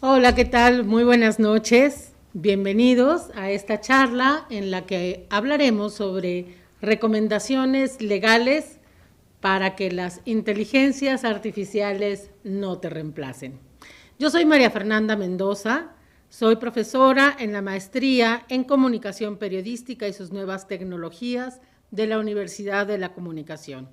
Hola, ¿qué tal? Muy buenas noches. Bienvenidos a esta charla en la que hablaremos sobre recomendaciones legales para que las inteligencias artificiales no te reemplacen. Yo soy María Fernanda Mendoza, soy profesora en la maestría en Comunicación Periodística y sus nuevas tecnologías de la Universidad de la Comunicación.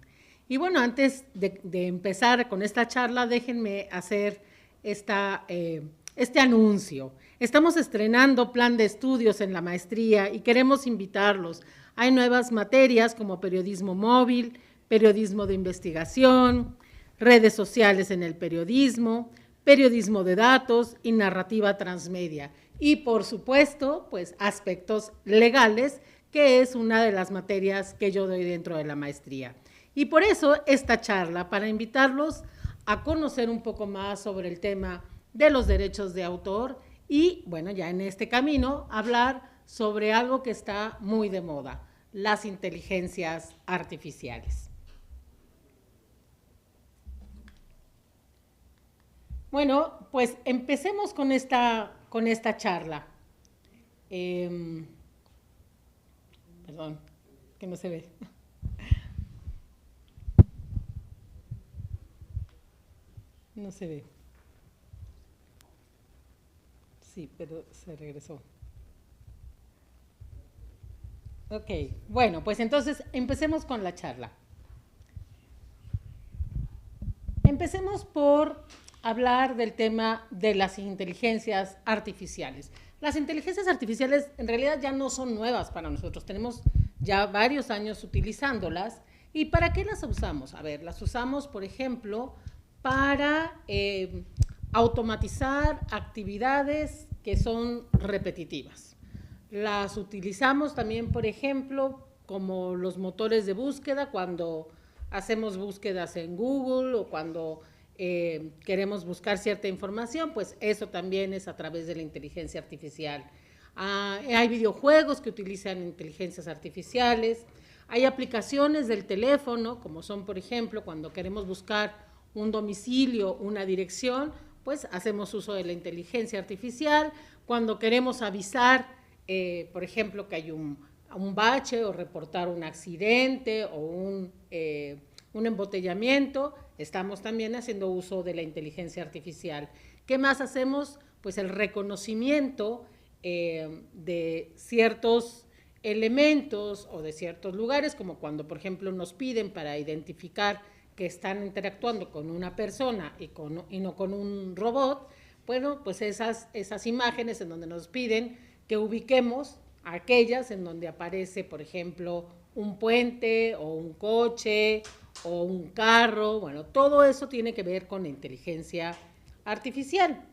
Y bueno, antes de empezar con esta charla, déjenme hacer este anuncio. Estamos estrenando plan de estudios en la maestría y queremos invitarlos. Hay nuevas materias como periodismo móvil, periodismo de investigación, redes sociales en el periodismo, periodismo de datos y narrativa transmedia. Y por supuesto, pues aspectos legales, que es una de las materias que yo doy dentro de la maestría. Y por eso esta charla, para invitarlos a conocer un poco más sobre el tema de los derechos de autor y, bueno, ya en este camino, hablar sobre algo que está muy de moda, las inteligencias artificiales. Bueno, pues empecemos con esta charla. Eh, Perdón, que no se ve. No se ve. Sí, pero se regresó. Ok, bueno, pues entonces empecemos con la charla. Empecemos por hablar del tema de las inteligencias artificiales. Las inteligencias artificiales en realidad ya no son nuevas para nosotros, tenemos ya varios años utilizándolas. ¿Y para qué las usamos? A ver, las usamos, por ejemplo, para automatizar actividades que son repetitivas. Las utilizamos también, por ejemplo, como los motores de búsqueda cuando hacemos búsquedas en Google o cuando queremos buscar cierta información, pues eso también es a través de la inteligencia artificial. Hay videojuegos que utilizan inteligencias artificiales, hay aplicaciones del teléfono, como son, por ejemplo, cuando queremos buscar un domicilio, una dirección, pues hacemos uso de la inteligencia artificial. Cuando queremos avisar, por ejemplo, que hay un bache o reportar un accidente o un embotellamiento, estamos también haciendo uso de la inteligencia artificial. ¿Qué más hacemos? Pues el reconocimiento de ciertos elementos o de ciertos lugares, como cuando, por ejemplo, nos piden para identificar que están interactuando con una persona y no con un robot. Bueno, pues esas imágenes en donde nos piden que ubiquemos aquellas en donde aparece, por ejemplo, un puente o un coche o un carro. Bueno, todo eso tiene que ver con la inteligencia artificial.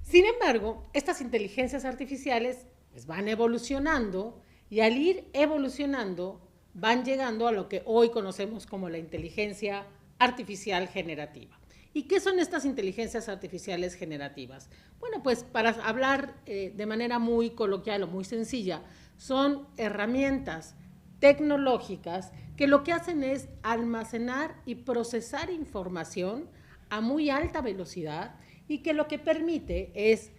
Sin embargo, estas inteligencias artificiales pues, van evolucionando y al ir evolucionando van llegando a lo que hoy conocemos como la inteligencia artificial generativa. ¿Y qué son estas inteligencias artificiales generativas? Bueno, pues para hablar de manera muy coloquial o muy sencilla, son herramientas tecnológicas que lo que hacen es almacenar y procesar información a muy alta velocidad y que lo que permite es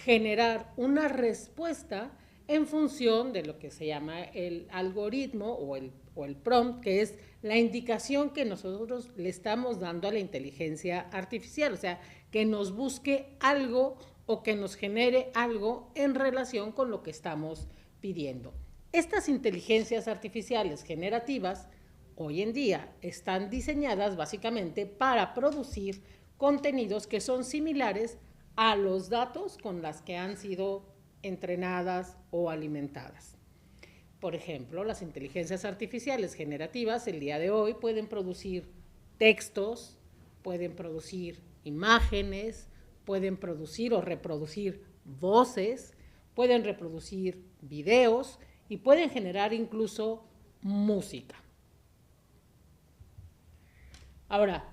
generar una respuesta en función de lo que se llama el algoritmo o el prompt, que es la indicación que nosotros le estamos dando a la inteligencia artificial, o sea, que nos busque algo o que nos genere algo en relación con lo que estamos pidiendo. Estas inteligencias artificiales generativas hoy en día están diseñadas básicamente para producir contenidos que son similares a los datos con los que han sido entrenadas o alimentadas. Por ejemplo, las inteligencias artificiales generativas el día de hoy pueden producir textos, pueden producir imágenes, pueden producir o reproducir voces, pueden reproducir videos y pueden generar incluso música. Ahora,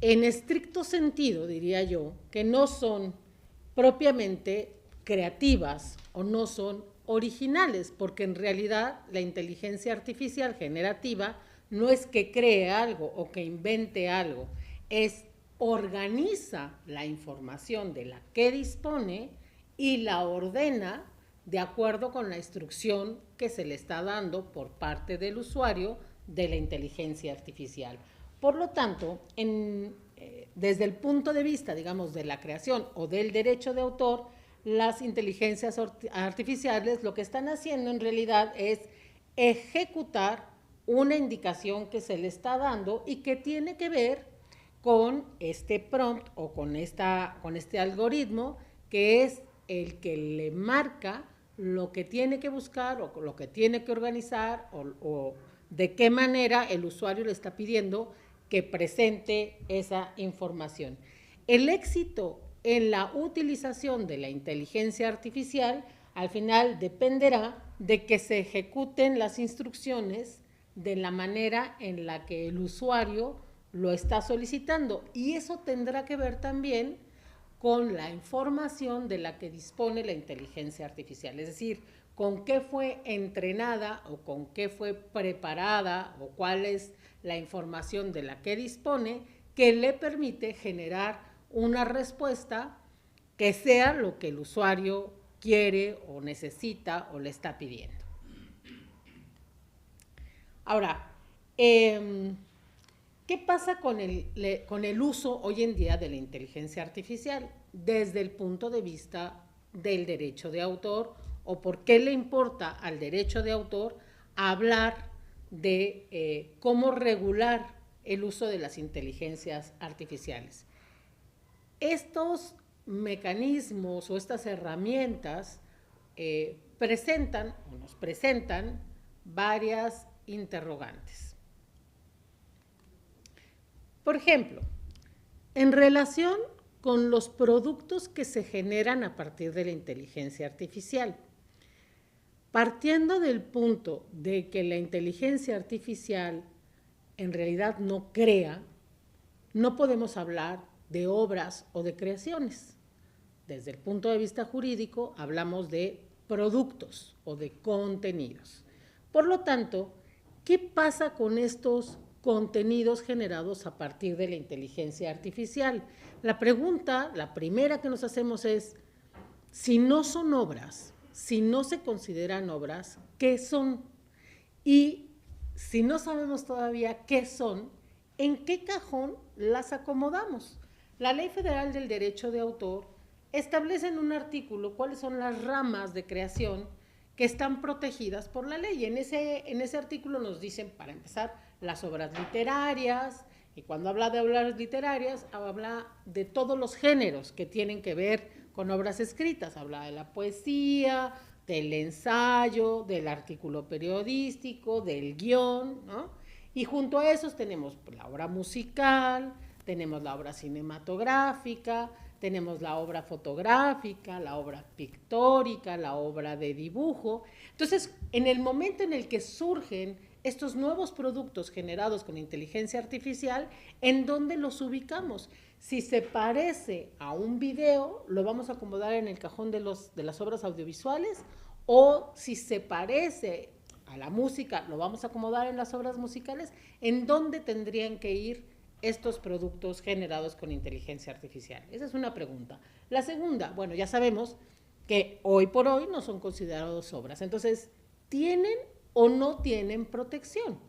en estricto sentido, diría yo, que no son propiamente creativas o no son originales, porque en realidad la inteligencia artificial generativa no es que cree algo o que invente algo, es organiza la información de la que dispone y la ordena de acuerdo con la instrucción que se le está dando por parte del usuario de la inteligencia artificial. Por lo tanto, desde el punto de vista, digamos, de la creación o del derecho de autor, las inteligencias artificiales lo que están haciendo en realidad es ejecutar una indicación que se le está dando y que tiene que ver con este prompt o con este algoritmo, que es el que le marca lo que tiene que buscar o lo que tiene que organizar o de qué manera el usuario le está pidiendo que presente esa información. El éxito en la utilización de la inteligencia artificial al final dependerá de que se ejecuten las instrucciones de la manera en la que el usuario lo está solicitando, y eso tendrá que ver también con la información de la que dispone la inteligencia artificial, es decir, con qué fue entrenada o con qué fue preparada o cuál es la información de la que dispone que le permite generar una respuesta que sea lo que el usuario quiere o necesita o le está pidiendo. Ahora, ¿qué pasa con el uso hoy en día de la inteligencia artificial desde el punto de vista del derecho de autor, o por qué le importa al derecho de autor hablar de cómo regular el uso de las inteligencias artificiales? Estos mecanismos o estas herramientas nos presentan varias interrogantes. Por ejemplo, en relación con los productos que se generan a partir de la inteligencia artificial, partiendo del punto de que la inteligencia artificial en realidad no crea, no podemos hablar de obras o de creaciones. Desde el punto de vista jurídico hablamos de productos o de contenidos. Por lo tanto, ¿qué pasa con estos contenidos generados a partir de la inteligencia artificial? La pregunta, la primera que nos hacemos es, si no son obras, si no se consideran obras, ¿qué son? Y si no sabemos todavía qué son, ¿en qué cajón las acomodamos? La Ley Federal del Derecho de Autor establece en un artículo cuáles son las ramas de creación que están protegidas por la ley. En ese artículo nos dicen, para empezar, las obras literarias, y cuando habla de obras literarias, habla de todos los géneros que tienen que ver con obras escritas. Habla de la poesía, del ensayo, del artículo periodístico, del guión, ¿no? Y junto a esos tenemos la obra musical, tenemos la obra cinematográfica, tenemos la obra fotográfica, la obra pictórica, la obra de dibujo. Entonces, en el momento en el que surgen estos nuevos productos generados con inteligencia artificial, ¿en dónde los ubicamos? Si se parece a un video, lo vamos a acomodar en el cajón de las obras audiovisuales, o si se parece a la música, lo vamos a acomodar en las obras musicales. ¿En dónde tendrían que ir estos productos generados con inteligencia artificial? Esa es una pregunta. La segunda, bueno, ya sabemos que hoy por hoy no son considerados obras. Entonces, ¿tienen o no tienen protección?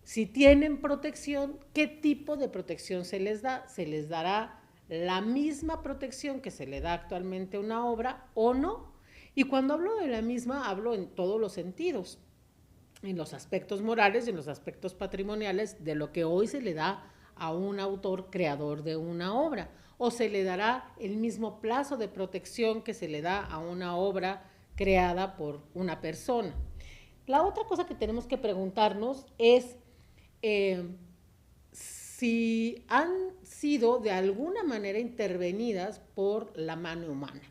Si tienen protección, ¿qué tipo de protección se les da? ¿Se les dará la misma protección que se le da actualmente a una obra o no? Y cuando hablo de la misma, hablo en todos los sentidos, en los aspectos morales y en los aspectos patrimoniales de lo que hoy se le da a un autor creador de una obra, o se le dará el mismo plazo de protección que se le da a una obra creada por una persona. La otra cosa que tenemos que preguntarnos es si han sido de alguna manera intervenidas por la mano humana.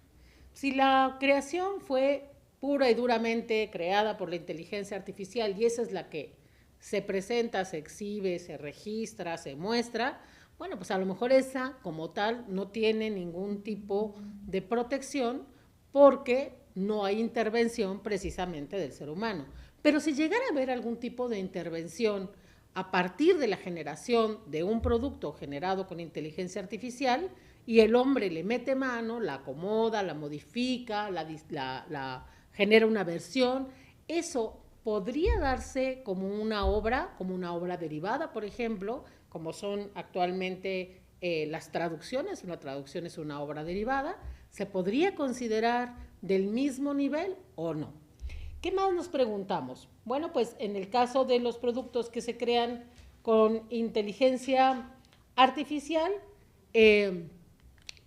Si la creación fue pura y duramente creada por la inteligencia artificial y esa es la que se presenta, se exhibe, se registra, se muestra, bueno, pues a lo mejor esa como tal no tiene ningún tipo de protección porque no hay intervención precisamente del ser humano. Pero si llegara a haber algún tipo de intervención a partir de la generación de un producto generado con inteligencia artificial y el hombre le mete mano, la acomoda, la modifica, la genera una versión, eso podría darse como una obra derivada, por ejemplo, como son actualmente las traducciones. Una traducción es una obra derivada. ¿Se podría considerar del mismo nivel o no? ¿Qué más nos preguntamos? Bueno, pues en el caso de los productos que se crean con inteligencia artificial,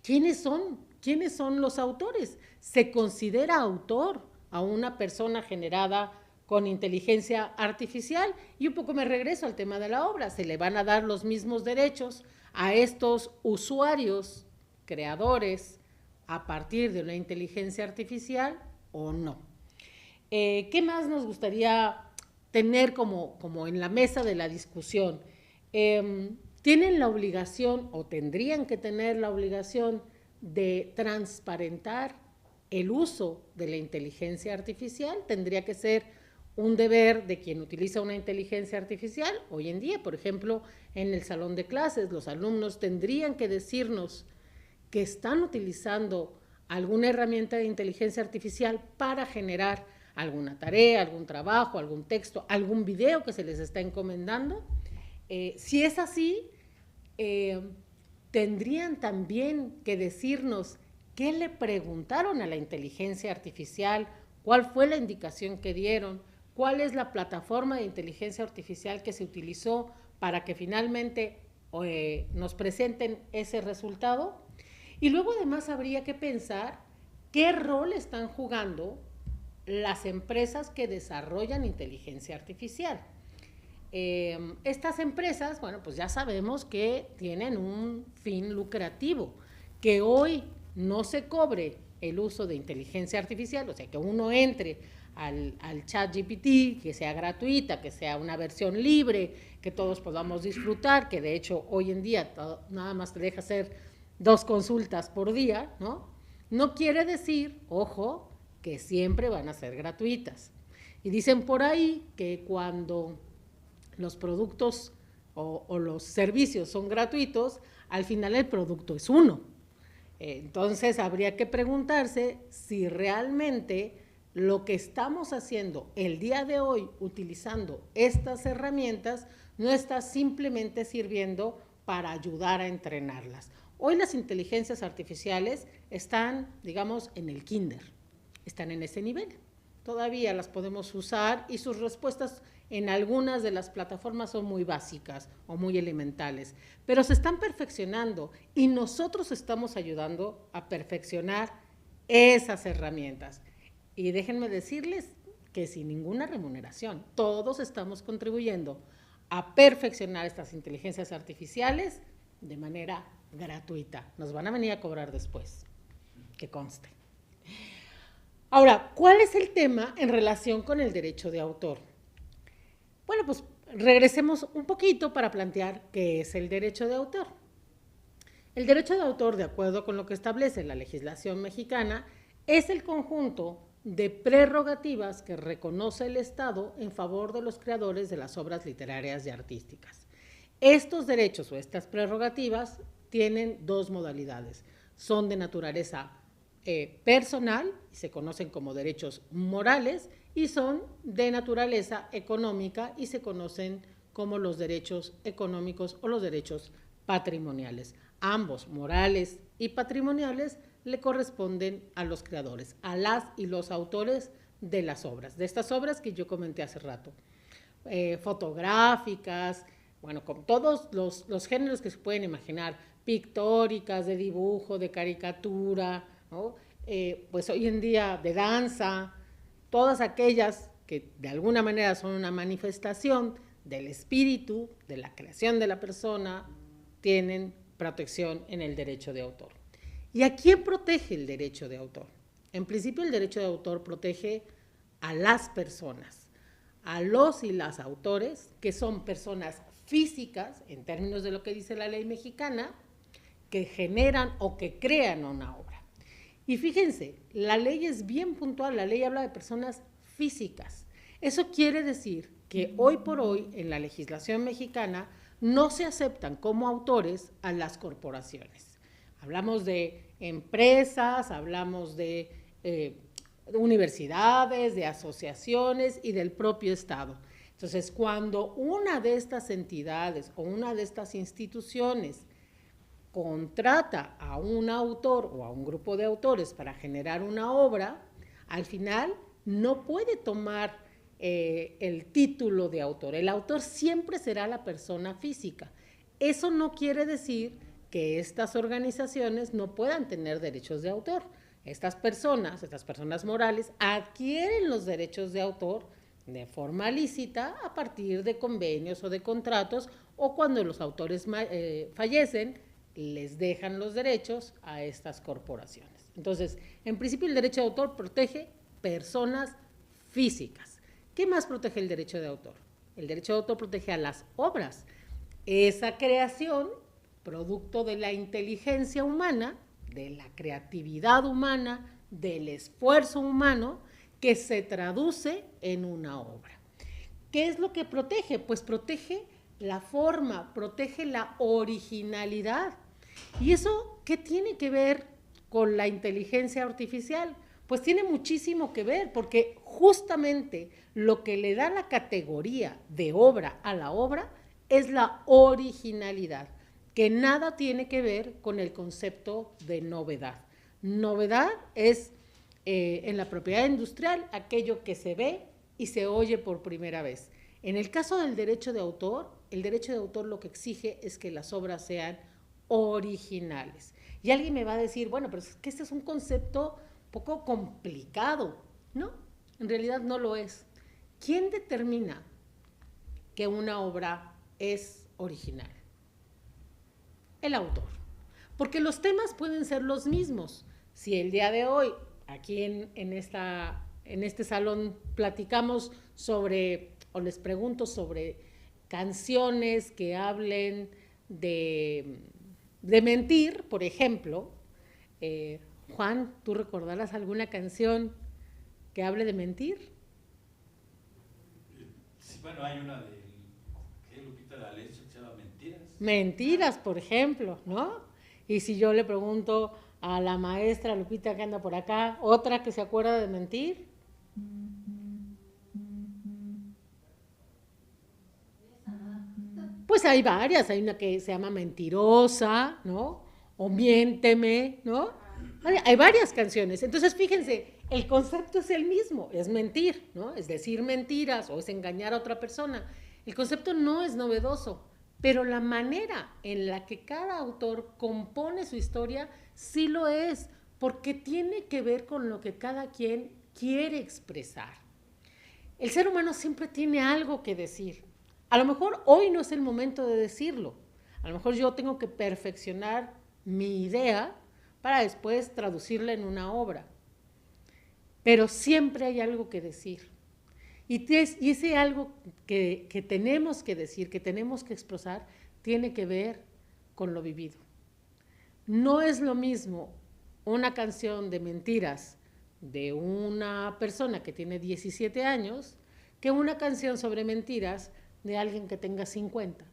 ¿quiénes son? ¿Quiénes son los autores? ¿Se considera autor a una persona generada con inteligencia artificial? Y un poco me regreso al tema de la obra. ¿Se le van a dar los mismos derechos a estos usuarios, creadores, a partir de una inteligencia artificial o no? ¿Qué más nos gustaría tener como en la mesa de la discusión? ¿Tienen la obligación o tendrían que tener la obligación de transparentar el uso de la inteligencia artificial? ¿Tendría que ser un deber de quien utiliza una inteligencia artificial? Hoy en día, por ejemplo, en el salón de clases, los alumnos tendrían que decirnos que están utilizando alguna herramienta de inteligencia artificial para generar alguna tarea, algún trabajo, algún texto, algún video que se les está encomendando. Si es así, tendrían también que decirnos qué le preguntaron a la inteligencia artificial, cuál fue la indicación que dieron, cuál es la plataforma de inteligencia artificial que se utilizó para que finalmente nos presenten ese resultado. Y luego además habría que pensar qué rol están jugando las empresas que desarrollan inteligencia artificial. Estas empresas, bueno, pues ya sabemos que tienen un fin lucrativo, que hoy no se cobre el uso de inteligencia artificial, o sea, que uno entre al ChatGPT, que sea gratuita, que sea una versión libre, que todos podamos disfrutar, que de hecho hoy en día nada más te deja hacer 2 consultas por día, ¿no? No quiere decir, ojo, que siempre van a ser gratuitas. Y dicen por ahí que cuando los productos o los servicios son gratuitos, al final el producto es uno. Entonces habría que preguntarse si realmente lo que estamos haciendo el día de hoy utilizando estas herramientas no está simplemente sirviendo para ayudar a entrenarlas. Hoy las inteligencias artificiales están, digamos, en el kinder, están en ese nivel. Todavía las podemos usar y sus respuestas en algunas de las plataformas son muy básicas o muy elementales, pero se están perfeccionando y nosotros estamos ayudando a perfeccionar esas herramientas. Y déjenme decirles que sin ninguna remuneración, todos estamos contribuyendo a perfeccionar estas inteligencias artificiales de manera gratuita. Nos van a venir a cobrar después, que conste. Ahora, ¿cuál es el tema en relación con el derecho de autor? Bueno, pues regresemos un poquito para plantear qué es el derecho de autor. El derecho de autor, de acuerdo con lo que establece la legislación mexicana, es el conjunto de prerrogativas que reconoce el Estado en favor de los creadores de las obras literarias y artísticas. Estos derechos o estas prerrogativas tienen 2 modalidades. Son de naturaleza personal, y se conocen como derechos morales, y son de naturaleza económica y se conocen como los derechos económicos o los derechos patrimoniales. Ambos, morales y patrimoniales, le corresponden a los creadores, a las y los autores de las obras, de estas obras que yo comenté hace rato, fotográficas, bueno, con todos los géneros que se pueden imaginar, pictóricas, de dibujo, de caricatura, ¿no? Pues hoy en día de danza, todas aquellas que de alguna manera son una manifestación del espíritu, de la creación de la persona, tienen protección en el derecho de autor. ¿Y a quién protege el derecho de autor? En principio, el derecho de autor protege a las personas, a los y las autores, que son personas físicas, en términos de lo que dice la ley mexicana, que generan o que crean una obra. Y fíjense, la ley es bien puntual, la ley habla de personas físicas. Eso quiere decir que hoy por hoy en la legislación mexicana no se aceptan como autores a las corporaciones. Hablamos de empresas, hablamos de universidades, de asociaciones y del propio Estado. Entonces, cuando una de estas entidades o una de estas instituciones contrata a un autor o a un grupo de autores para generar una obra, al final no puede tomar el título de autor. El autor siempre será la persona física. Eso no quiere decir que estas organizaciones no puedan tener derechos de autor. Estas personas morales, adquieren los derechos de autor de forma lícita a partir de convenios o de contratos, o cuando los autores fallecen, les dejan los derechos a estas corporaciones. Entonces, en principio el derecho de autor protege personas físicas. ¿Qué más protege el derecho de autor? El derecho de autor protege a las obras. Esa creación, producto de la inteligencia humana, de la creatividad humana, del esfuerzo humano, que se traduce en una obra. ¿Qué es lo que protege? Pues protege la forma, protege la originalidad. ¿Y eso qué tiene que ver con la inteligencia artificial? Pues tiene muchísimo que ver, porque justamente lo que le da la categoría de obra a la obra es la originalidad, que nada tiene que ver con el concepto de novedad. Novedad es, en la propiedad industrial, aquello que se ve y se oye por primera vez. En el caso del derecho de autor, el derecho de autor lo que exige es que las obras sean originales. Y alguien me va a decir, bueno, pero es que este es un concepto un poco complicado. No, en realidad no lo es. ¿Quién determina que una obra es original? El autor. Porque los temas pueden ser los mismos. Si el día de hoy, aquí en este salón, platicamos sobre, o les pregunto sobre canciones que hablen de mentir, por ejemplo, Juan, ¿tú recordarás alguna canción que hable de mentir? Sí, bueno, hay una de Lupita D'Alessio que se llama Mentiras. Mentiras, por ejemplo, ¿no? Y si yo le pregunto a la maestra Lupita que anda por acá, otra que se acuerda de mentir. Pues hay varias, hay una que se llama Mentirosa, ¿no? O Miénteme, ¿no? Hay varias canciones. Entonces, fíjense, el concepto es el mismo, es mentir, ¿no? Es decir mentiras o es engañar a otra persona. El concepto no es novedoso, pero la manera en la que cada autor compone su historia sí lo es, porque tiene que ver con lo que cada quien quiere expresar. El ser humano siempre tiene algo que decir. A lo mejor hoy no es el momento de decirlo. A lo mejor yo tengo que perfeccionar mi idea para después traducirla en una obra. Pero siempre hay algo que decir. Y ese algo que tenemos que decir, que tenemos que expresar, tiene que ver con lo vivido. No es lo mismo una canción de mentiras de una persona que tiene 17 años que una canción sobre mentiras de alguien que tenga 50.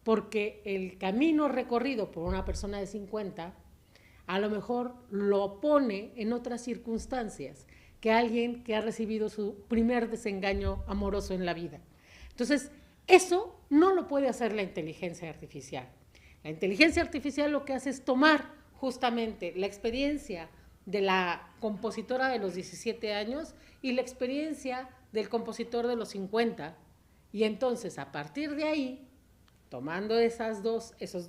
Porque el camino recorrido por una persona de 50 a lo mejor lo pone en otras circunstancias que alguien que ha recibido su primer desengaño amoroso en la vida. Entonces, eso no lo puede hacer la inteligencia artificial. La inteligencia artificial lo que hace es tomar justamente la experiencia de la compositora de los 17 años y la experiencia del compositor de los 50, y entonces a partir de ahí, tomando esos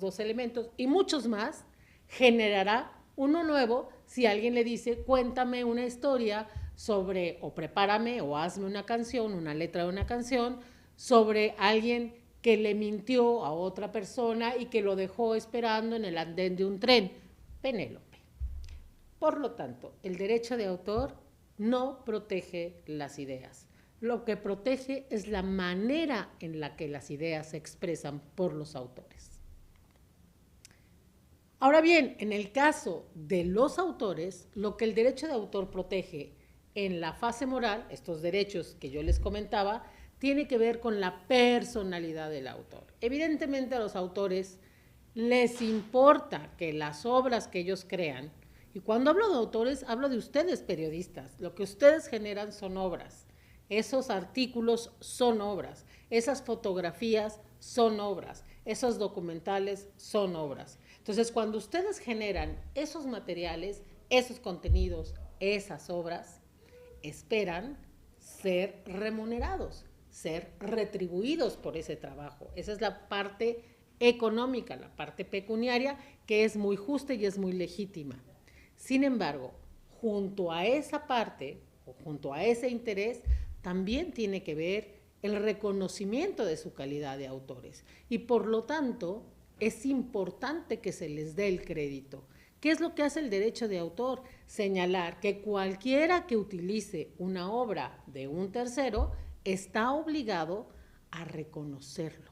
dos elementos y muchos más, generará uno nuevo. Si alguien le dice, cuéntame una historia sobre, o prepárame, o hazme una canción, una letra de una canción, sobre alguien que le mintió a otra persona y que lo dejó esperando en el andén de un tren, Penélope. Por lo tanto, el derecho de autor no protege las ideas. Lo que protege es la manera en la que las ideas se expresan por los autores. Ahora bien, en el caso de los autores, lo que el derecho de autor protege en la fase moral, estos derechos que yo les comentaba, tiene que ver con la personalidad del autor. Evidentemente a los autores les importa que las obras que ellos crean, y cuando hablo de autores, hablo de ustedes periodistas, lo que ustedes generan son obras, esos artículos son obras, esas fotografías son obras, esos documentales son obras. Entonces, cuando ustedes generan esos materiales, esos contenidos, esas obras, esperan ser remunerados, ser retribuidos por ese trabajo. Esa es la parte económica, la parte pecuniaria, que es muy justa y es muy legítima. Sin embargo, junto a esa parte, o junto a ese interés, también tiene que ver el reconocimiento de su calidad de autores. Y por lo tanto, es importante que se les dé el crédito. ¿Qué es lo que hace el derecho de autor? Señalar que cualquiera que utilice una obra de un tercero está obligado a reconocerlo,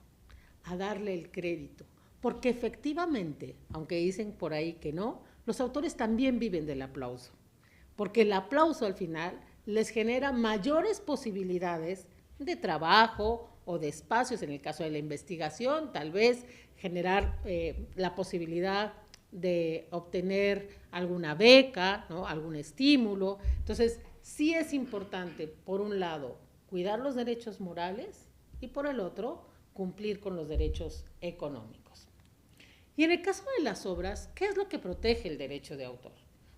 a darle el crédito, porque efectivamente, aunque dicen por ahí que no, los autores también viven del aplauso, porque el aplauso al final les genera mayores posibilidades de trabajo o de espacios, en el caso de la investigación, tal vez generar la posibilidad de obtener alguna beca, ¿no? Algún estímulo. Entonces, sí es importante, por un lado, cuidar los derechos morales y por el otro, cumplir con los derechos económicos. Y en el caso de las obras, ¿qué es lo que protege el derecho de autor?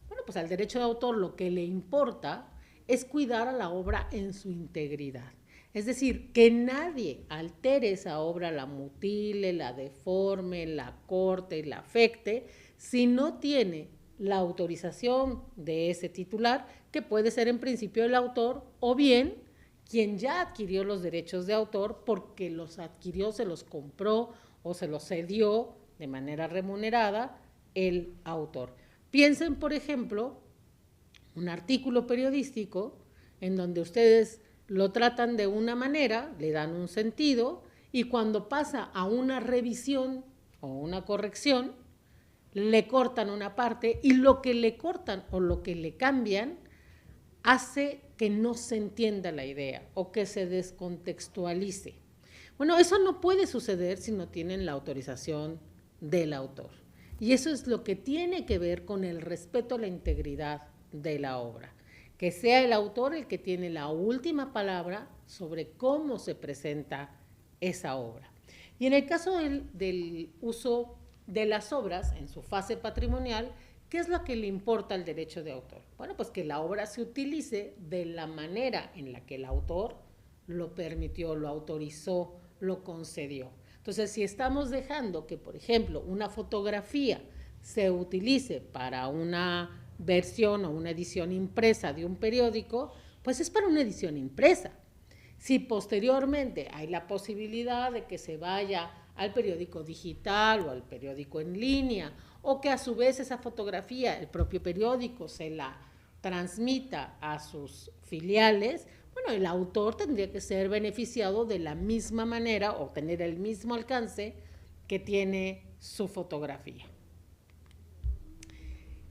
Bueno, pues al derecho de autor lo que le importa es cuidar a la obra en su integridad. Es decir, que nadie altere esa obra, la mutile, la deforme, la corte, la afecte, si no tiene la autorización de ese titular, que puede ser en principio el autor o bien quien ya adquirió los derechos de autor porque los adquirió, se los compró o se los cedió de manera remunerada el autor. Piensen, por ejemplo, un artículo periodístico en donde ustedes lo tratan de una manera, le dan un sentido, y cuando pasa a una revisión o una corrección, le cortan una parte y lo que le cortan o lo que le cambian hace que no se entienda la idea o que se descontextualice. Bueno, eso no puede suceder si no tienen la autorización del autor. Y eso es lo que tiene que ver con el respeto a la integridad de la obra. Que sea el autor el que tiene la última palabra sobre cómo se presenta esa obra. Y en el caso del uso de las obras en su fase patrimonial, ¿qué es lo que le importa al derecho de autor? Bueno, pues que la obra se utilice de la manera en la que el autor lo permitió, lo autorizó, lo concedió. Entonces, si estamos dejando que, por ejemplo, una fotografía se utilice para una versión o una edición impresa de un periódico, pues es para una edición impresa. Si posteriormente hay la posibilidad de que se vaya al periódico digital o al periódico en línea, o que a su vez esa fotografía, el propio periódico, se la transmita a sus filiales, bueno, el autor tendría que ser beneficiado de la misma manera o tener el mismo alcance que tiene su fotografía.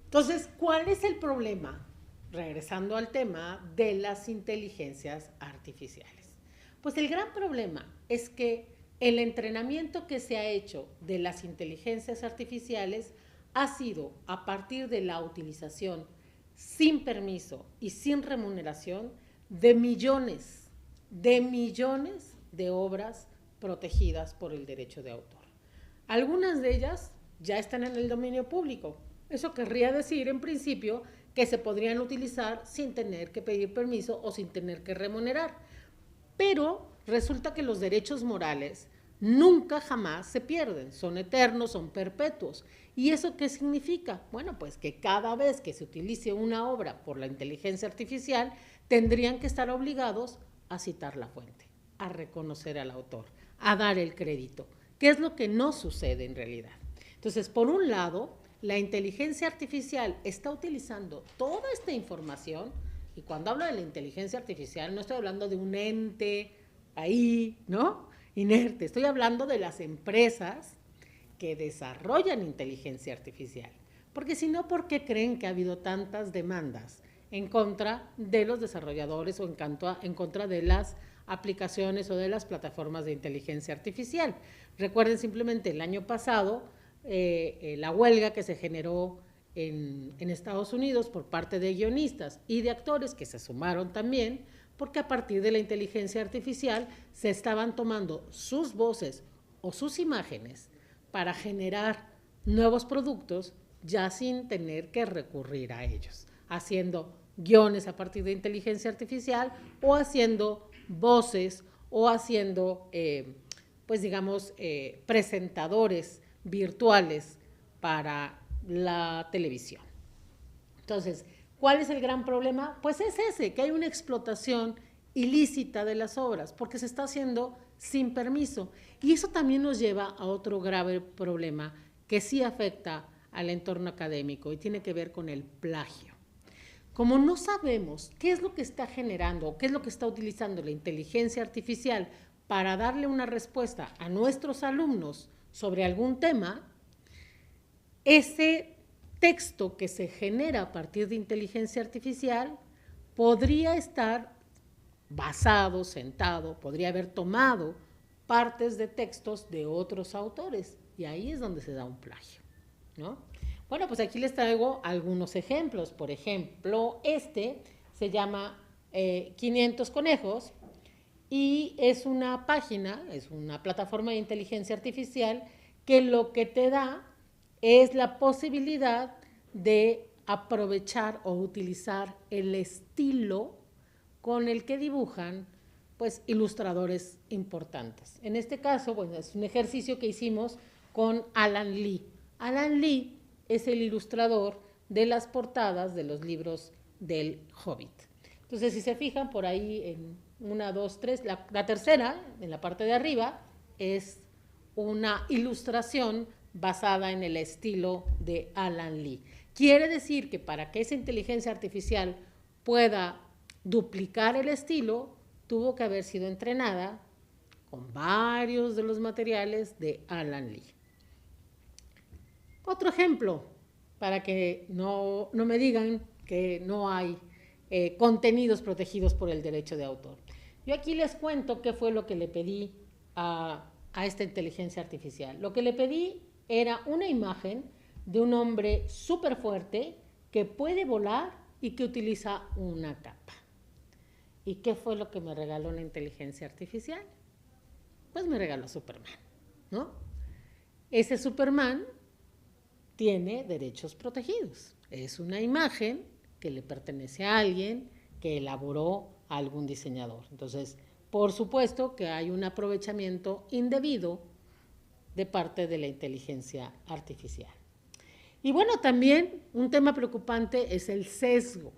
Entonces, ¿cuál es el problema? Regresando al tema de las inteligencias artificiales. Pues el gran problema es que el entrenamiento que se ha hecho de las inteligencias artificiales ha sido a partir de la utilización sin permiso y sin remuneración de millones de obras protegidas por el derecho de autor. Algunas de ellas ya están en el dominio público. Eso querría decir, en principio, que se podrían utilizar sin tener que pedir permiso o sin tener que remunerar. Pero resulta que los derechos morales nunca jamás se pierden, son eternos, son perpetuos. ¿Y eso qué significa? Bueno, pues que cada vez que se utilice una obra por la inteligencia artificial, tendrían que estar obligados a citar la fuente, a reconocer al autor, a dar el crédito, que es lo que no sucede en realidad. Entonces, por un lado, la inteligencia artificial está utilizando toda esta información, y cuando hablo de la inteligencia artificial no estoy hablando de un ente ahí, ¿no?, inerte, estoy hablando de las empresas que desarrollan inteligencia artificial. Porque si no, ¿por qué creen que ha habido tantas demandas en contra de los desarrolladores o en contra de las aplicaciones o de las plataformas de inteligencia artificial. Recuerden simplemente el año pasado la huelga que se generó en Estados Unidos por parte de guionistas y de actores que se sumaron también, porque a partir de la inteligencia artificial se estaban tomando sus voces o sus imágenes para generar nuevos productos ya sin tener que recurrir a ellos, haciendo guiones a partir de inteligencia artificial o haciendo voces o haciendo, pues digamos, presentadores virtuales para la televisión. Entonces, ¿cuál es el gran problema? Pues es ese, que hay una explotación ilícita de las obras, porque se está haciendo sin permiso. Y eso también nos lleva a otro grave problema que sí afecta al entorno académico y tiene que ver con el plagio. Como no sabemos qué es lo que está generando o qué es lo que está utilizando la inteligencia artificial para darle una respuesta a nuestros alumnos sobre algún tema, ese texto que se genera a partir de inteligencia artificial podría estar basado, sentado, podría haber tomado partes de textos de otros autores, y ahí es donde se da un plagio, ¿no? Bueno, pues aquí les traigo algunos ejemplos. Por ejemplo, este se llama 500 conejos y es una página, es una plataforma de inteligencia artificial que lo que te da es la posibilidad de aprovechar o utilizar el estilo con el que dibujan pues ilustradores importantes. En este caso, bueno, es un ejercicio que hicimos con Alan Lee. Alan Lee es el ilustrador de las portadas de los libros del Hobbit. Entonces, si se fijan por ahí en 1, 2, 3, la tercera, en la parte de arriba, es una ilustración basada en el estilo de Alan Lee. Quiere decir que para que esa inteligencia artificial pueda duplicar el estilo, tuvo que haber sido entrenada con varios de los materiales de Alan Lee. Otro ejemplo, para que no me digan que no hay contenidos protegidos por el derecho de autor. Yo aquí les cuento qué fue lo que le pedí a esta inteligencia artificial. Lo que le pedí era una imagen de un hombre súper fuerte que puede volar y que utiliza una capa. ¿Y qué fue lo que me regaló la inteligencia artificial? Pues me regaló Superman, ¿no? Ese Superman tiene derechos protegidos. Es una imagen que le pertenece a alguien que elaboró a algún diseñador. Entonces, por supuesto que hay un aprovechamiento indebido de parte de la inteligencia artificial. Y bueno, también un tema preocupante es el sesgo,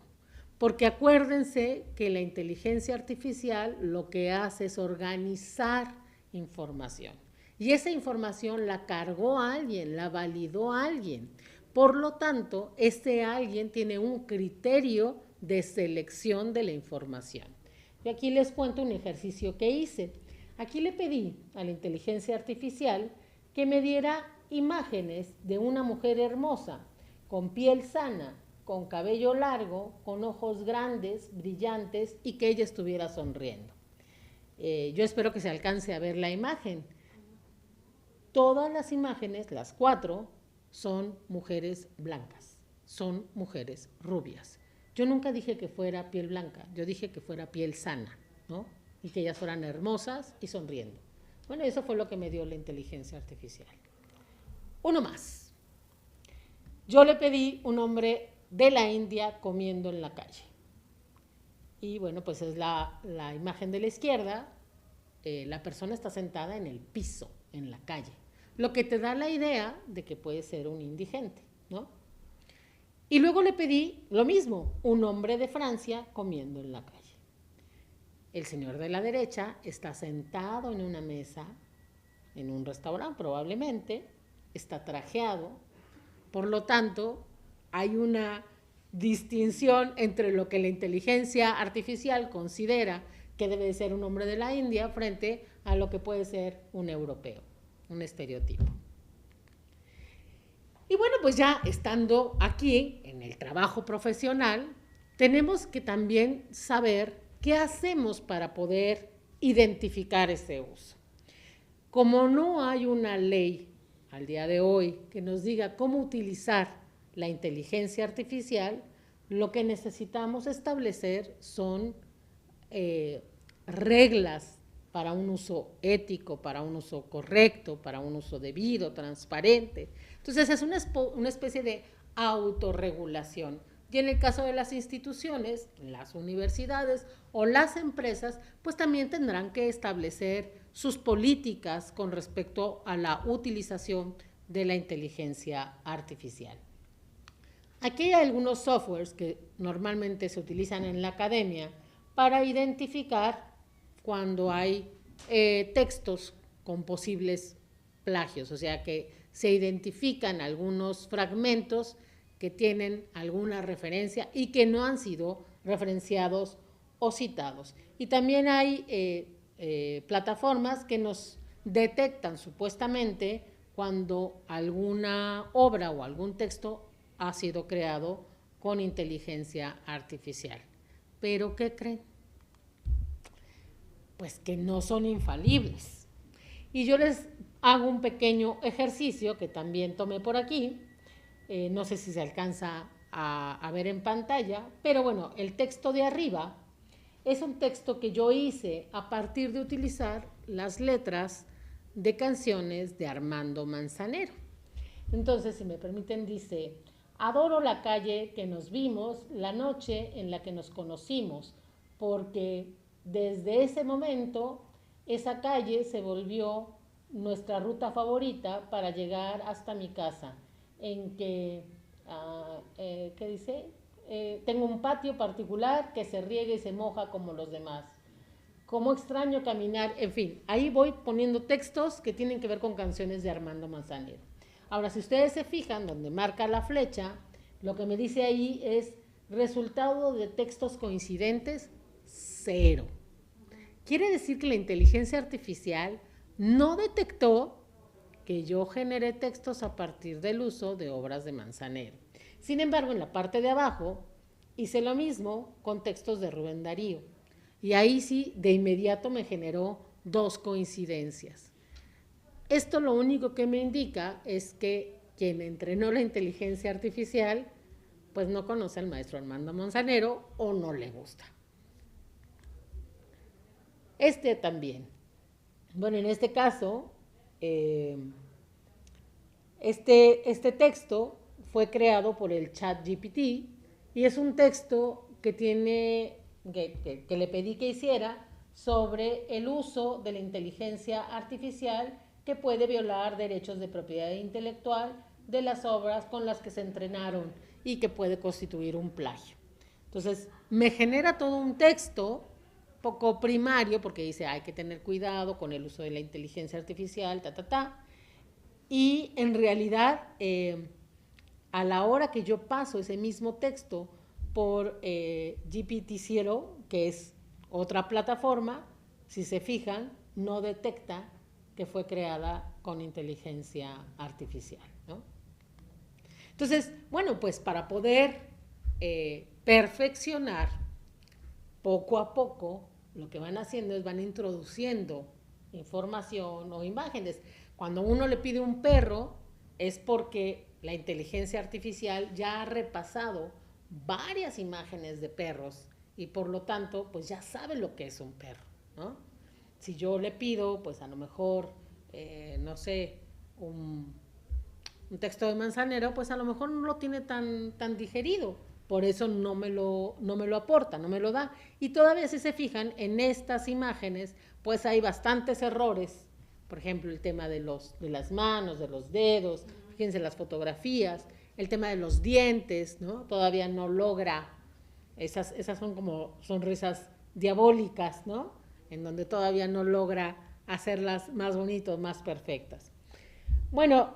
porque acuérdense que la inteligencia artificial lo que hace es organizar información. Y esa información la cargó a alguien, la validó a alguien. Por lo tanto, ese alguien tiene un criterio de selección de la información. Y aquí les cuento un ejercicio que hice. Aquí le pedí a la inteligencia artificial que me diera imágenes de una mujer hermosa, con piel sana, con cabello largo, con ojos grandes, brillantes y que ella estuviera sonriendo. Yo espero que se alcance a ver la imagen. Todas las imágenes, las 4, son mujeres blancas, son mujeres rubias. Yo nunca dije que fuera piel blanca, yo dije que fuera piel sana, ¿no? Y que ellas fueran hermosas y sonriendo. Bueno, eso fue lo que me dio la inteligencia artificial. Uno más. Yo le pedí un hombre de la India comiendo en la calle. Y bueno, pues es la imagen de la izquierda. La persona está sentada en el piso, en la calle. Lo que te da la idea de que puede ser un indigente, ¿no? Y luego le pedí lo mismo, un hombre de Francia comiendo en la calle. El señor de la derecha está sentado en una mesa, en un restaurante probablemente, está trajeado, por lo tanto, hay una distinción entre lo que la inteligencia artificial considera que debe de ser un hombre de la India frente a lo que puede ser un europeo, un estereotipo. Y bueno, pues ya estando aquí en el trabajo profesional, tenemos que también saber qué hacemos para poder identificar ese uso. Como no hay una ley al día de hoy que nos diga cómo utilizar la inteligencia artificial, lo que necesitamos establecer son reglas para un uso ético, para un uso correcto, para un uso debido, transparente. Entonces es una especie de autorregulación. Y en el caso de las instituciones, las universidades o las empresas, pues también tendrán que establecer sus políticas con respecto a la utilización de la inteligencia artificial. Aquí hay algunos softwares que normalmente se utilizan en la academia para identificar cuando hay textos con posibles plagios, o sea que se identifican algunos fragmentos que tienen alguna referencia y que no han sido referenciados o citados. Y también hay plataformas que nos detectan supuestamente cuando alguna obra o algún texto ha sido creado con inteligencia artificial. ¿Pero qué creen? Pues que no son infalibles. Y yo les hago un pequeño ejercicio que también tomé por aquí. No sé si se alcanza a ver en pantalla, pero bueno, el texto de arriba es un texto que yo hice a partir de utilizar las letras de canciones de Armando Manzanero. Entonces, si me permiten, dice: adoro la calle que nos vimos, la noche en la que nos conocimos, porque desde ese momento esa calle se volvió nuestra ruta favorita para llegar hasta mi casa, en que, ¿qué dice? Tengo un patio particular que se riega y se moja como los demás. Cómo extraño caminar, en fin, ahí voy poniendo textos que tienen que ver con canciones de Armando Manzanero. Ahora, si ustedes se fijan, donde marca la flecha, lo que me dice ahí es resultado de textos coincidentes, 0. Quiere decir que la inteligencia artificial no detectó que yo generé textos a partir del uso de obras de Manzanero. Sin embargo, en la parte de abajo hice lo mismo con textos de Rubén Darío. Y ahí sí, de inmediato me generó 2 coincidencias. Esto lo único que me indica es que quien entrenó la inteligencia artificial, pues no conoce al maestro Armando Manzanero o no le gusta. Este también. Bueno, en este caso, este texto fue creado por el ChatGPT y es un texto que que le pedí que hiciera sobre el uso de la inteligencia artificial que puede violar derechos de propiedad intelectual de las obras con las que se entrenaron y que puede constituir un plagio. Entonces, me genera todo un texto poco primario porque dice hay que tener cuidado con el uso de la inteligencia artificial, y en realidad a la hora que yo paso ese mismo texto por GPT-0, que es otra plataforma, si se fijan, no detecta que fue creada con inteligencia artificial, ¿no? Entonces, bueno, pues para poder perfeccionar poco a poco, lo que van haciendo es van introduciendo información o imágenes. Cuando uno le pide un perro es porque la inteligencia artificial ya ha repasado varias imágenes de perros y por lo tanto pues ya sabe lo que es un perro, ¿no? Si yo le pido pues a lo mejor no sé, un texto de Manzanero, pues a lo mejor no lo tiene tan digerido, por eso no me lo aporta, no me lo da. Y todavía si se fijan en estas imágenes, pues hay bastantes errores, por ejemplo el tema de las manos, de los dedos, fíjense las fotografías, el tema de los dientes, ¿no? Todavía no logra, esas son como sonrisas diabólicas, ¿no? En donde todavía no logra hacerlas más bonitas, más perfectas. Bueno,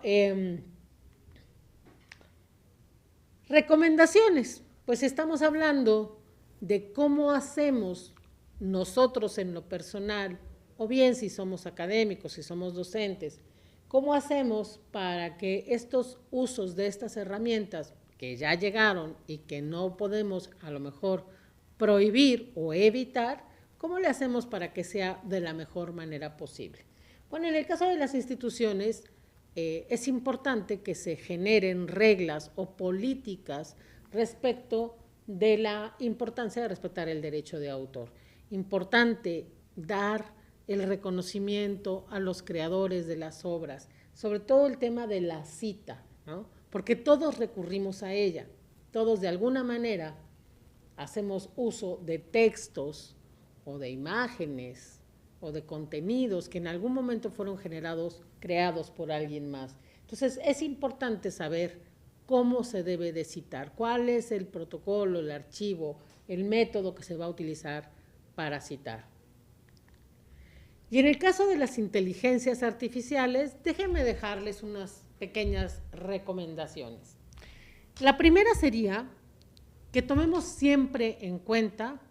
recomendaciones, pues estamos hablando de cómo hacemos nosotros en lo personal, o bien si somos académicos, si somos docentes, cómo hacemos para que estos usos de estas herramientas que ya llegaron y que no podemos a lo mejor prohibir o evitar, ¿Cómo le hacemos para que sea de la mejor manera posible? Bueno, en el caso de las instituciones, es importante que se generen reglas o políticas respecto de la importancia de respetar el derecho de autor. Importante dar el reconocimiento a los creadores de las obras, sobre todo el tema de la cita, ¿no? Porque todos recurrimos a ella, todos de alguna manera hacemos uso de textos o de imágenes o de contenidos que en algún momento fueron creados por alguien más. Entonces, es importante saber cómo se debe de citar, cuál es el protocolo, el archivo, el método que se va a utilizar para citar. Y en el caso de las inteligencias artificiales, déjenme dejarles unas pequeñas recomendaciones. La primera sería que tomemos siempre en cuenta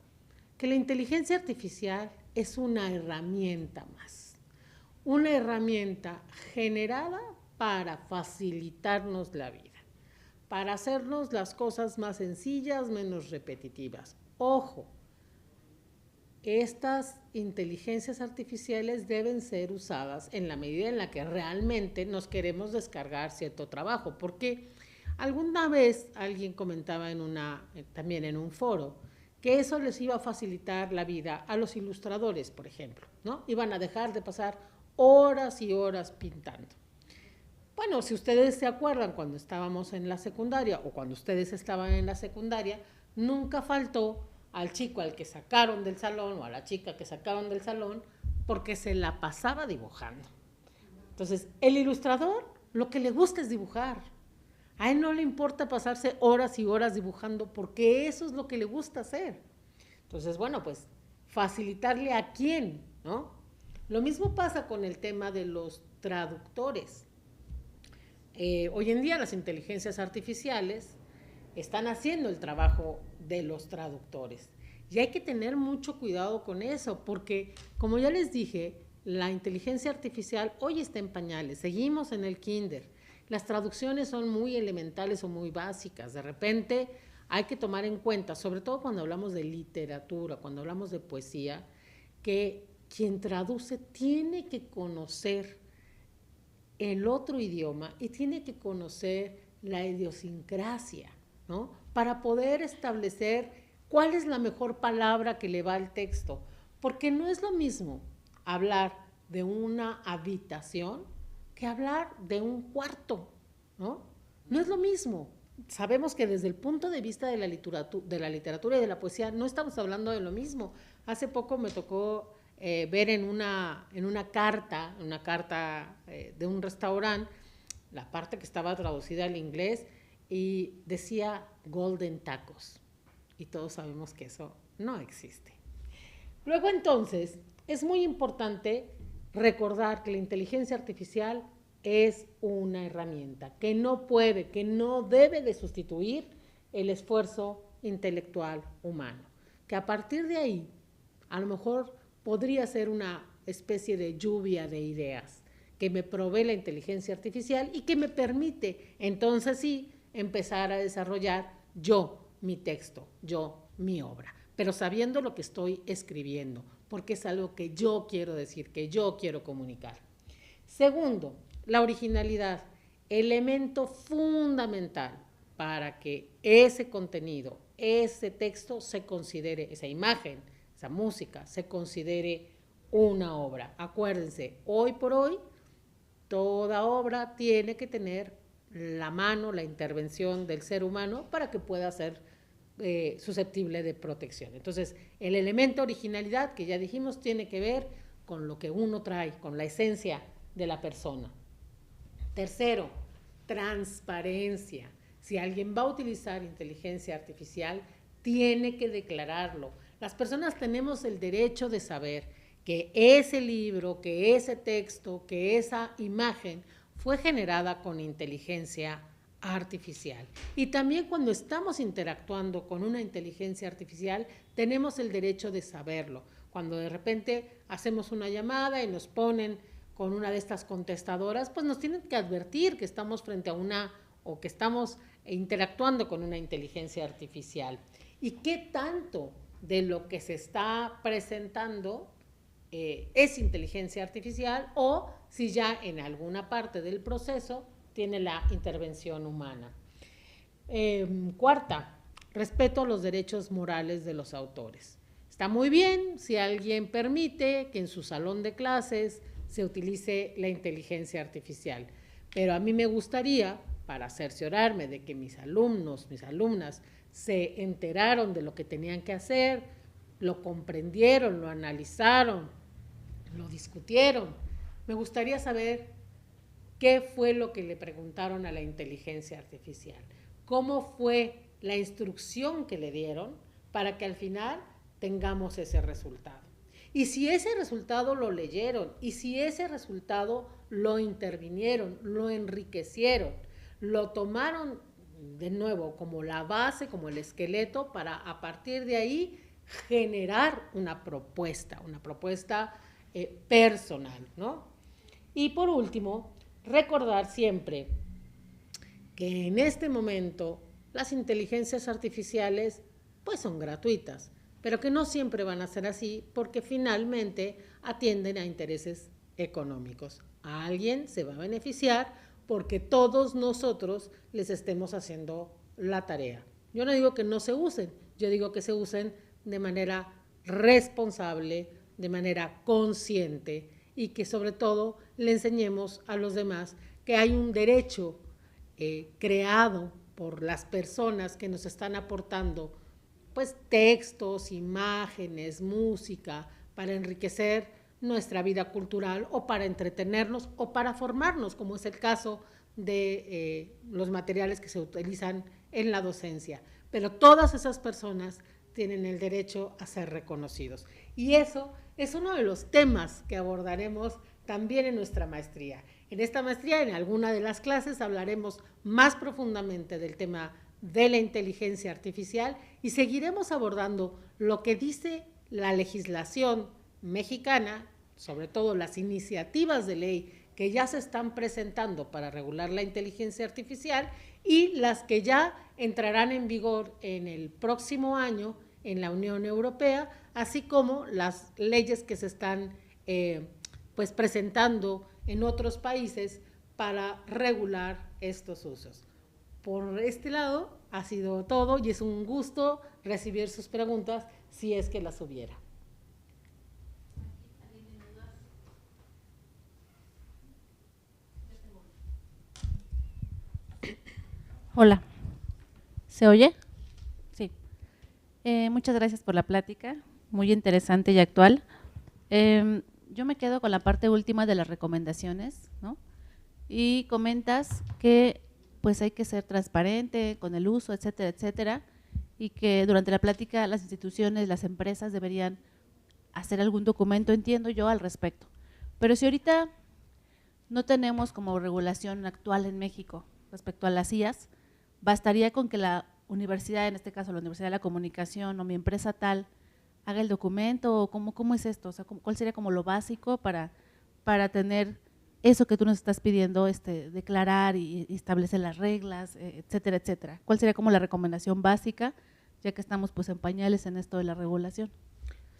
que la inteligencia artificial es una herramienta más, una herramienta generada para facilitarnos la vida, para hacernos las cosas más sencillas, menos repetitivas. Ojo, estas inteligencias artificiales deben ser usadas en la medida en la que realmente nos queremos descargar cierto trabajo, porque alguna vez alguien comentaba también en un foro, que eso les iba a facilitar la vida a los ilustradores, por ejemplo, ¿no? Iban a dejar de pasar horas y horas pintando. Bueno, si ustedes se acuerdan, cuando estábamos en la secundaria o cuando ustedes estaban en la secundaria, nunca faltó al chico al que sacaron del salón o a la chica que sacaron del salón porque se la pasaba dibujando. Entonces, el ilustrador lo que le gusta es dibujar. A él no le importa pasarse horas y horas dibujando porque eso es lo que le gusta hacer. Entonces, bueno, pues facilitarle a quién, ¿no? Lo mismo pasa con el tema de los traductores. Hoy en día las inteligencias artificiales están haciendo el trabajo de los traductores. Y hay que tener mucho cuidado con eso porque, como ya les dije, la inteligencia artificial hoy está en pañales, seguimos en el kinder. Las traducciones son muy elementales o muy básicas. De repente hay que tomar en cuenta, sobre todo cuando hablamos de literatura, cuando hablamos de poesía, que quien traduce tiene que conocer el otro idioma y tiene que conocer la idiosincrasia, ¿no? Para poder establecer cuál es la mejor palabra que le va al texto. Porque no es lo mismo hablar de una habitación que hablar de un cuarto, ¿no? No es lo mismo. Sabemos que desde el punto de vista de la literatura y de la poesía no estamos hablando de lo mismo. Hace poco me tocó ver en una carta de un restaurante, la parte que estaba traducida al inglés y decía Golden Tacos. Y todos sabemos que eso no existe. Luego entonces, es muy importante recordar que la inteligencia artificial es una herramienta que no puede, que no debe de sustituir el esfuerzo intelectual humano. Que a partir de ahí, a lo mejor podría ser una especie de lluvia de ideas que me provee la inteligencia artificial y que me permite, entonces sí, empezar a desarrollar yo mi texto, yo mi obra, pero sabiendo lo que estoy escribiendo, porque es algo que yo quiero decir, que yo quiero comunicar. Segundo, la originalidad, elemento fundamental para que ese contenido, ese texto se considere, esa imagen, esa música, se considere una obra. Acuérdense, hoy por hoy, toda obra tiene que tener la mano, la intervención del ser humano para que pueda ser susceptible de protección. Entonces, el elemento originalidad, que ya dijimos, tiene que ver con lo que uno trae, con la esencia de la persona. Tercero, transparencia. Si alguien va a utilizar inteligencia artificial, tiene que declararlo. Las personas tenemos el derecho de saber que ese libro, que ese texto, que esa imagen fue generada con inteligencia artificial. Y también cuando estamos interactuando con una inteligencia artificial, tenemos el derecho de saberlo. Cuando de repente hacemos una llamada y nos ponen con una de estas contestadoras, pues nos tienen que advertir que estamos frente a una o que estamos interactuando con una inteligencia artificial. ¿Y qué tanto de lo que se está presentando es inteligencia artificial o si ya en alguna parte del proceso tiene la intervención humana. Cuarta, respeto a los derechos morales de los autores. Está muy bien si alguien permite que en su salón de clases se utilice la inteligencia artificial, pero a mí me gustaría, para cerciorarme de que mis alumnos, mis alumnas, se enteraron de lo que tenían que hacer, lo comprendieron, lo analizaron, lo discutieron. Me gustaría saber qué fue lo que le preguntaron a la inteligencia artificial, cómo fue la instrucción que le dieron para que al final tengamos ese resultado. Y si ese resultado lo leyeron, y si ese resultado lo intervinieron, lo enriquecieron, lo tomaron de nuevo como la base, como el esqueleto, para a partir de ahí generar una propuesta personal, ¿no? Y por último, recordar siempre que en este momento las inteligencias artificiales pues son gratuitas, pero que no siempre van a ser así porque finalmente atienden a intereses económicos. A alguien se va a beneficiar porque todos nosotros les estemos haciendo la tarea. Yo no digo que no se usen, yo digo que se usen de manera responsable, de manera consciente y que sobre todo le enseñemos a los demás que hay un derecho creado por las personas que nos están aportando pues textos, imágenes, música para enriquecer nuestra vida cultural o para entretenernos o para formarnos, como es el caso de los materiales que se utilizan en la docencia. Pero todas esas personas tienen el derecho a ser reconocidos. Y eso es uno de los temas que abordaremos también en nuestra maestría. En esta maestría, en alguna de las clases, hablaremos más profundamente del tema de la inteligencia artificial y seguiremos abordando lo que dice la legislación mexicana, sobre todo las iniciativas de ley que ya se están presentando para regular la inteligencia artificial y las que ya entrarán en vigor en el próximo año en la Unión Europea, así como las leyes que se están pues presentando en otros países para regular estos usos. Por este lado ha sido todo y es un gusto recibir sus preguntas si es que las hubiera. Hola, ¿se oye? Sí. Muchas gracias por la plática, muy interesante y actual. Yo me quedo con la parte última de las recomendaciones, ¿no? Y comentas que pues hay que ser transparente con el uso, etcétera, etcétera, y que durante la plática las instituciones, las empresas deberían hacer algún documento, entiendo yo, al respecto. Pero si ahorita no tenemos como regulación actual en México respecto a las IAs, bastaría con que la universidad, en este caso la Universidad de la Comunicación o mi empresa tal, haga el documento, o cómo es esto, o sea, ¿cuál sería como lo básico para tener eso que tú nos estás pidiendo, declarar y establecer las reglas, etcétera, etcétera? ¿Cuál sería como la recomendación básica, ya que estamos pues en pañales en esto de la regulación?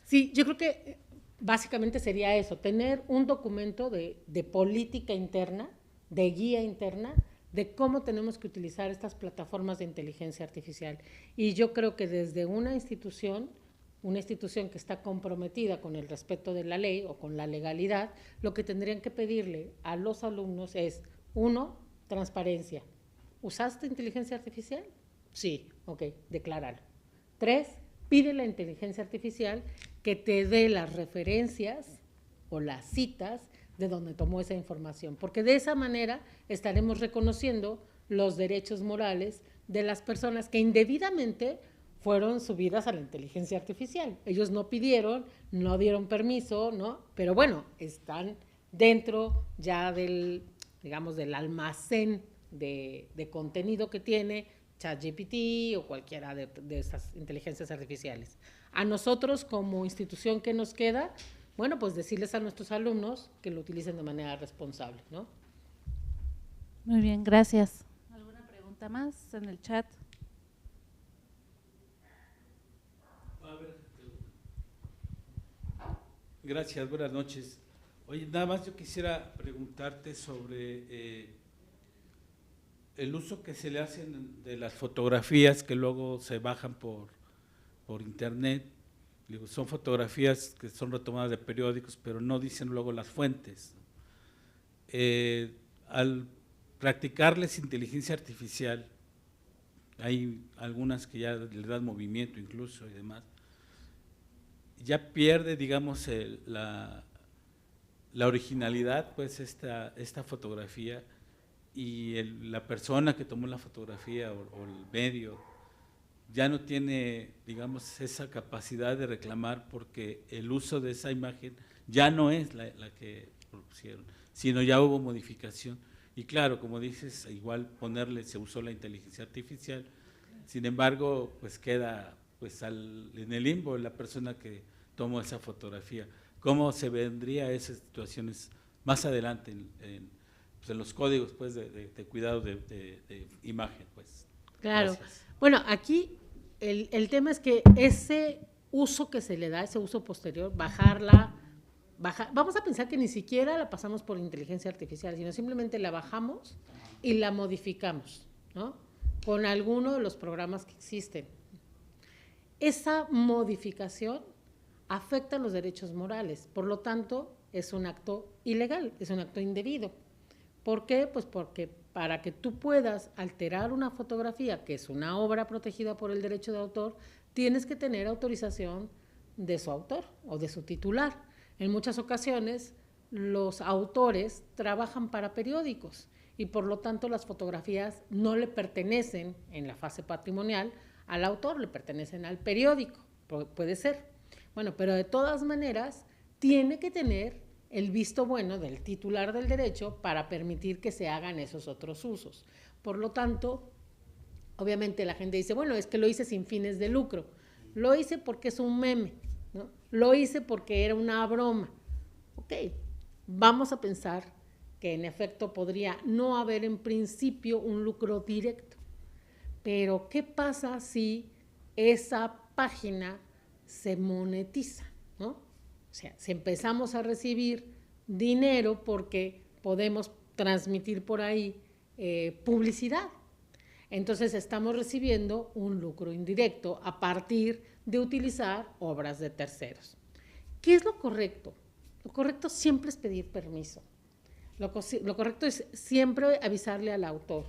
Sí, yo creo que básicamente sería eso, tener un documento de política interna, de guía interna, de cómo tenemos que utilizar estas plataformas de inteligencia artificial. Y yo creo que desde una institución que está comprometida con el respeto de la ley o con la legalidad, lo que tendrían que pedirle a los alumnos es, 1, transparencia. ¿Usaste inteligencia artificial? Sí, ok, decláralo. 3, pide a la inteligencia artificial que te dé las referencias o las citas de donde tomó esa información, porque de esa manera estaremos reconociendo los derechos morales de las personas que indebidamente fueron subidas a la inteligencia artificial. Ellos no pidieron, no dieron permiso, ¿no? Pero bueno, están dentro ya del, digamos, del almacén de contenido que tiene ChatGPT o cualquiera de estas inteligencias artificiales. A nosotros como institución, ¿qué nos queda? Bueno, pues decirles a nuestros alumnos que lo utilicen de manera responsable, ¿no? Muy bien, gracias. ¿Alguna pregunta más en el chat? A ver, Gracias, buenas noches. Oye, nada más yo quisiera preguntarte sobre el uso que se le hacen de las fotografías que luego se bajan por internet. Digo, son fotografías que son retomadas de periódicos, pero no dicen luego las fuentes. Al practicarles inteligencia artificial, hay algunas que ya le dan movimiento incluso y demás, ya pierde, digamos, la originalidad, pues, esta fotografía, y la persona que tomó la fotografía o el medio ya no tiene, digamos, esa capacidad de reclamar, porque el uso de esa imagen ya no es la que propusieron, sino ya hubo modificación. Y claro, como dices, igual se usó la inteligencia artificial, sin embargo, pues queda pues en el limbo la persona que tomó esa fotografía. ¿Cómo se vendría a esas situaciones más adelante pues en los códigos, pues, de cuidado de imagen, pues? Claro. Gracias. Bueno, aquí el tema es que ese uso que se le da, ese uso posterior, vamos a pensar que ni siquiera la pasamos por inteligencia artificial, sino simplemente la bajamos y la modificamos, ¿no? Con alguno de los programas que existen. Esa modificación afecta los derechos morales, por lo tanto, es un acto ilegal, es un acto indebido. ¿Por qué? Pues porque para que tú puedas alterar una fotografía, que es una obra protegida por el derecho de autor, tienes que tener autorización de su autor o de su titular. En muchas ocasiones, los autores trabajan para periódicos y por lo tanto las fotografías no le pertenecen en la fase patrimonial al autor, le pertenecen al periódico, puede ser. Bueno, pero de todas maneras tiene que tener el visto bueno del titular del derecho para permitir que se hagan esos otros usos. Por lo tanto, obviamente la gente dice, bueno, es que lo hice sin fines de lucro, lo hice porque es un meme, ¿no? Lo hice porque era una broma. Ok, vamos a pensar que en efecto podría no haber en principio un lucro directo, pero ¿qué pasa si esa página se monetiza, ¿no? O sea, si empezamos a recibir dinero porque podemos transmitir por ahí publicidad, entonces estamos recibiendo un lucro indirecto a partir de utilizar obras de terceros. ¿Qué es lo correcto? Lo correcto siempre es pedir permiso. Lo correcto es siempre avisarle al autor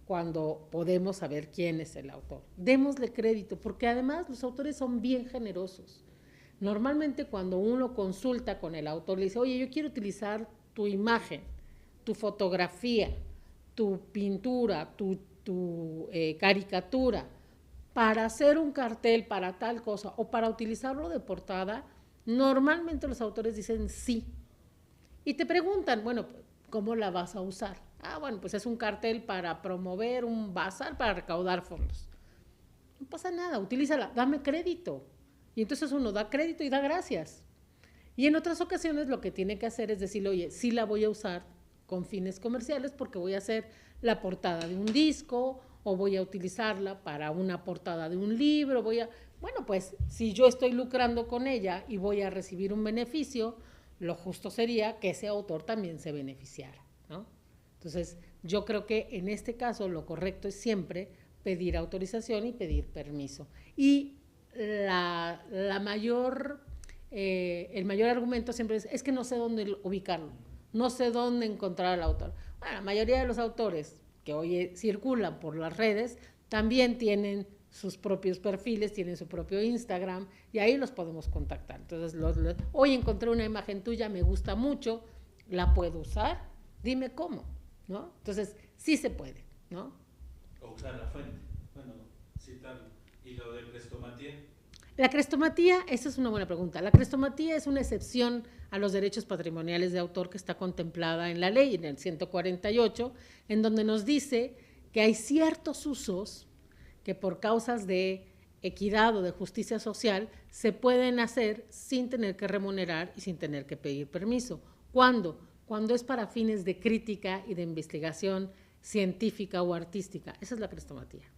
cuando podemos saber quién es el autor. Démosle crédito, porque además los autores son bien generosos. Normalmente cuando uno consulta con el autor, le dice, oye, yo quiero utilizar tu imagen, tu fotografía, tu pintura, tu caricatura, para hacer un cartel, para tal cosa, o para utilizarlo de portada, normalmente los autores dicen sí. Y te preguntan, bueno, ¿cómo la vas a usar? Ah, bueno, pues es un cartel para promover un bazar para recaudar fondos. No pasa nada, utilízala, dame crédito. Y entonces uno da crédito y da gracias. Y en otras ocasiones lo que tiene que hacer es decirle, oye, sí la voy a usar con fines comerciales porque voy a hacer la portada de un disco o voy a utilizarla para una portada de un libro, bueno, pues si yo estoy lucrando con ella y voy a recibir un beneficio, lo justo sería que ese autor también se beneficiara, ¿no? Entonces, yo creo que en este caso lo correcto es siempre pedir autorización y pedir permiso. Y el mayor argumento siempre es que no sé dónde ubicarlo, no sé dónde encontrar al autor. Bueno, la mayoría de los autores que hoy circulan por las redes también tienen sus propios perfiles, tienen su propio Instagram y ahí los podemos contactar. Entonces, hoy encontré una imagen tuya, me gusta mucho, ¿la puedo usar? Dime cómo, ¿no? Entonces, sí se puede, ¿no? O usar la fuente, bueno, citarlo. ¿Y lo de crestomatía? La crestomatía, esa es una buena pregunta. La crestomatía es una excepción a los derechos patrimoniales de autor que está contemplada en la ley, en el 148, en donde nos dice que hay ciertos usos que por causas de equidad o de justicia social se pueden hacer sin tener que remunerar y sin tener que pedir permiso. ¿Cuándo? Cuando es para fines de crítica y de investigación científica o artística. Esa es la crestomatía.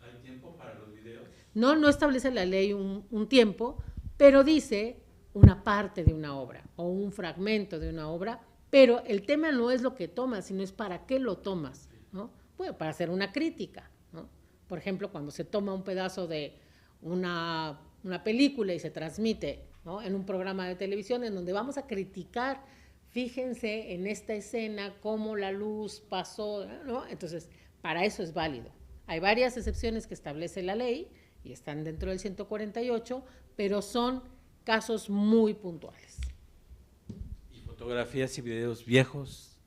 ¿Hay tiempo para los videos? No establece la ley un tiempo, pero dice una parte de una obra o un fragmento de una obra, pero el tema no es lo que tomas, sino es para qué lo tomas, ¿no? Bueno, para hacer una crítica, ¿no? Por ejemplo, cuando se toma un pedazo de una película y se transmite, ¿no?, en un programa de televisión en donde vamos a criticar, fíjense en esta escena cómo la luz pasó, ¿no? Entonces, para eso es válido. Hay varias excepciones que establece la ley y están dentro del 148, pero son casos muy puntuales. ¿Y fotografías y videos viejos?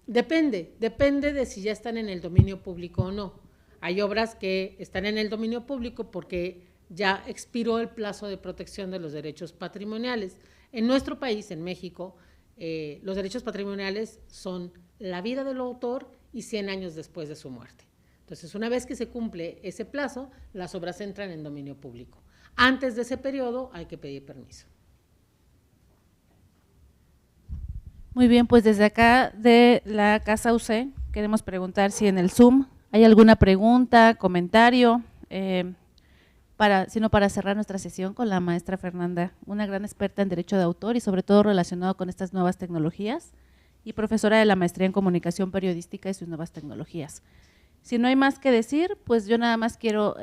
Depende de si ya están en el dominio público o no. Hay obras que están en el dominio público porque ya expiró el plazo de protección de los derechos patrimoniales. En nuestro país, en México, los derechos patrimoniales son la vida del autor y 100 años después de su muerte. Entonces, una vez que se cumple ese plazo, las obras entran en dominio público. Antes de ese periodo hay que pedir permiso. Muy bien, pues desde acá de la Casa UC queremos preguntar si en el Zoom hay alguna pregunta, comentario, sino para cerrar nuestra sesión con la maestra Fernanda, una gran experta en derecho de autor y sobre todo relacionado con estas nuevas tecnologías y profesora de la maestría en comunicación periodística y sus nuevas tecnologías. Si no hay más que decir, pues yo nada más quiero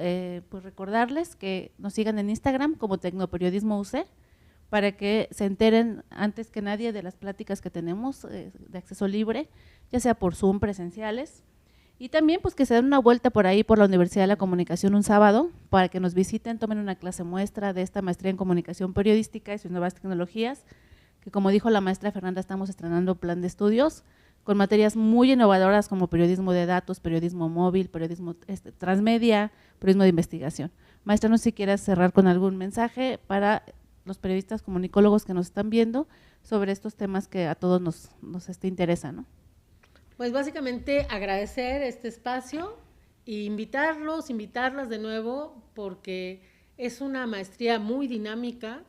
pues recordarles que nos sigan en Instagram como Tecnoperiodismo UC para que se enteren antes que nadie de las pláticas que tenemos de acceso libre, ya sea por Zoom presenciales, y también pues que se den una vuelta por ahí por la Universidad de la Comunicación un sábado para que nos visiten, tomen una clase muestra de esta maestría en comunicación periodística y sus nuevas tecnologías, que como dijo la maestra Fernanda, estamos estrenando plan de estudios con materias muy innovadoras como periodismo de datos, periodismo móvil, periodismo transmedia, periodismo de investigación. Maestra, no sé si quieras cerrar con algún mensaje para los periodistas comunicólogos que nos están viendo sobre estos temas que a todos nos interesan, ¿no? Pues básicamente agradecer este espacio e invitarlas de nuevo porque es una maestría muy dinámica.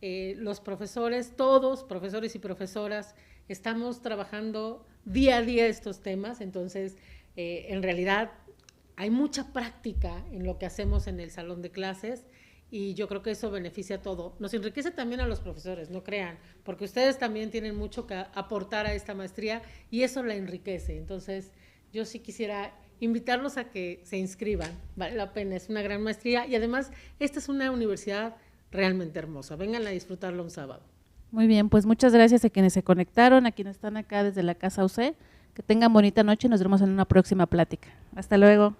Los profesores, todos, profesores y profesoras, estamos trabajando día a día estos temas, entonces en realidad hay mucha práctica en lo que hacemos en el salón de clases y yo creo que eso beneficia a todo. Nos enriquece también a los profesores, no crean, porque ustedes también tienen mucho que aportar a esta maestría y eso la enriquece. Entonces, yo sí quisiera invitarlos a que se inscriban, vale la pena, es una gran maestría y además esta es una universidad realmente hermosa. Vengan a disfrutarlo un sábado. Muy bien, pues muchas gracias a quienes se conectaron, a quienes están acá desde la Casa UC. Que tengan bonita noche y nos vemos en una próxima plática. Hasta luego.